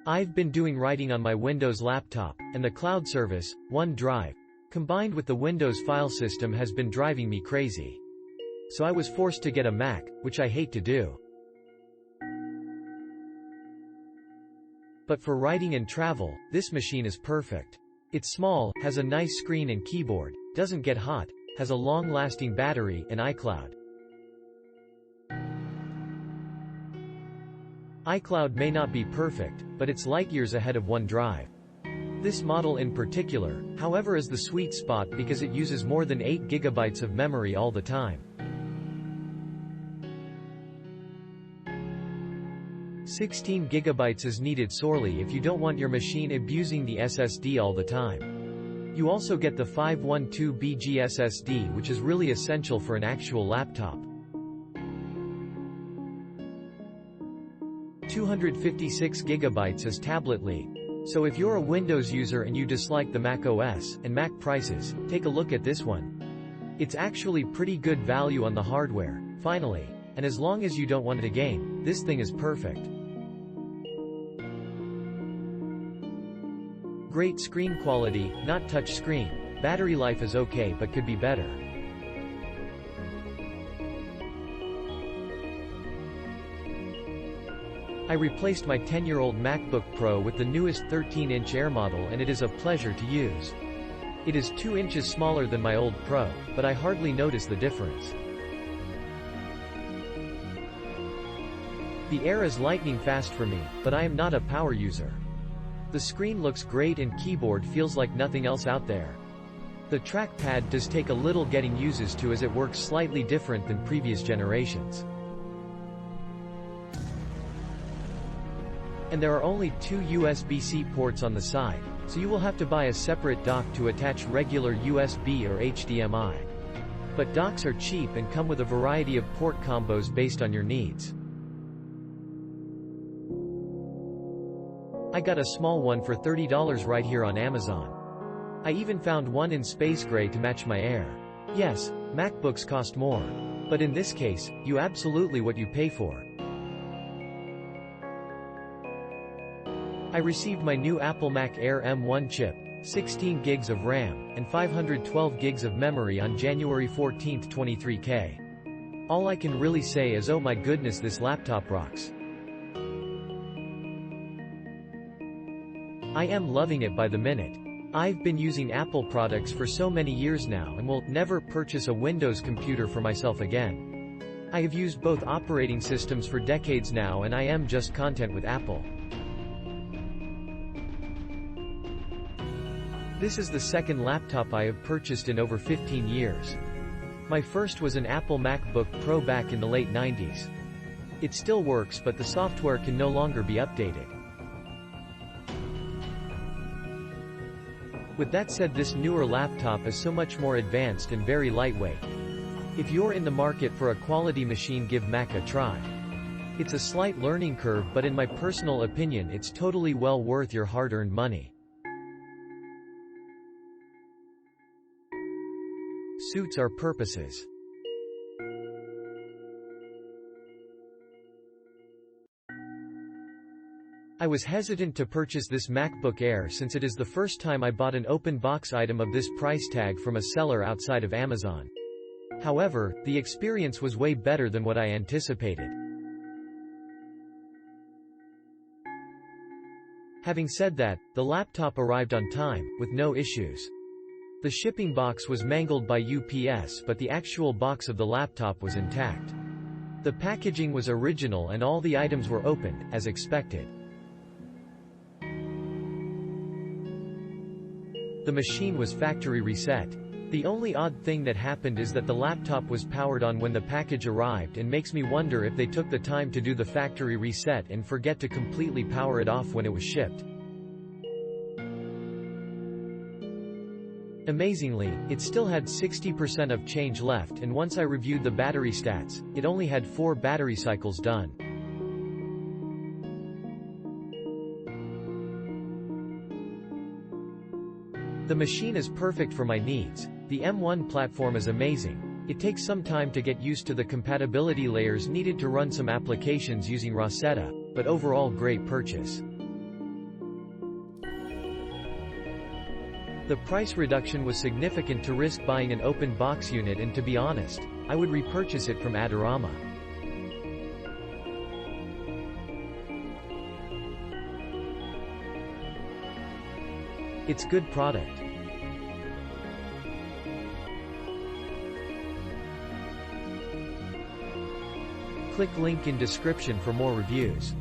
I've been doing writing on my Windows laptop, and the cloud service, OneDrive, combined with the Windows file system has been driving me crazy. So I was forced to get a Mac, which I hate to do. But for writing and travel, this machine is perfect. It's small, has a nice screen and keyboard, doesn't get hot, has a long-lasting battery, and iCloud. iCloud may not be perfect, but it's light years ahead of OneDrive. This model in particular, however, is the sweet spot because it uses more than 8 GB of memory all the time. 16 GB is needed sorely if you don't want your machine abusing the SSD all the time. You also get the 512BG SSD, which is really essential for an actual laptop. 256 GB is tabletly. So if you're a Windows user and you dislike the Mac OS and Mac prices, take a look at this one. It's actually pretty good value on the hardware, finally, and as long as you don't want it again, this thing is perfect. Great screen quality, not touch screen. Battery life is okay but could be better. I replaced my 10-year-old MacBook Pro with the newest 13-inch Air model and it is a pleasure to use. It is 2 inches smaller than my old Pro, but I hardly notice the difference. The Air is lightning fast for me, but I am not a power user. The screen looks great and keyboard feels like nothing else out there. The trackpad does take a little getting used to as it works slightly different than previous generations. And there are only 2 USB-C ports on the side, so you will have to buy a separate dock to attach regular USB or HDMI. But docks are cheap and come with a variety of port combos based on your needs. I got a small one for $30 right here on Amazon. I even found one in space gray to match my Air. Yes, MacBooks cost more. But in this case, you absolutely what you pay for. I received my new Apple Mac Air M1 chip, 16 gigs of RAM, and 512 gigs of memory on January 14, 23K. All I can really say is oh my goodness, this laptop rocks. I am loving it by the minute. I've been using Apple products for so many years now and will never purchase a Windows computer for myself again. I have used both operating systems for decades now and I am just content with Apple. This is the second laptop I have purchased in over 15 years. My first was an Apple MacBook Pro back in the late 90s. It still works but the software can no longer be updated. With that said, this newer laptop is so much more advanced and very lightweight. If you're in the market for a quality machine, give Mac a try. It's a slight learning curve but in my personal opinion it's totally well worth your hard-earned money. Suits our purposes. I was hesitant to purchase this MacBook Air since it is the first time I bought an open box item of this price tag from a seller outside of Amazon. However, the experience was way better than what I anticipated. Having said that, the laptop arrived on time, with no issues. The shipping box was mangled by UPS but the actual box of the laptop was intact. The packaging was original and all the items were opened, as expected. The machine was factory reset. The only odd thing that happened is that the laptop was powered on when the package arrived and makes me wonder if they took the time to do the factory reset and forget to completely power it off when it was shipped. Amazingly, it still had 60% of change left and once I reviewed the battery stats, it only had 4 battery cycles done. The machine is perfect for my needs. The M1 platform is amazing. It takes some time to get used to the compatibility layers needed to run some applications using Rosetta, but overall great purchase. The price reduction was significant to risk buying an open box unit, and to be honest, I would repurchase it from Adorama. It's good product. Click link in description for more reviews.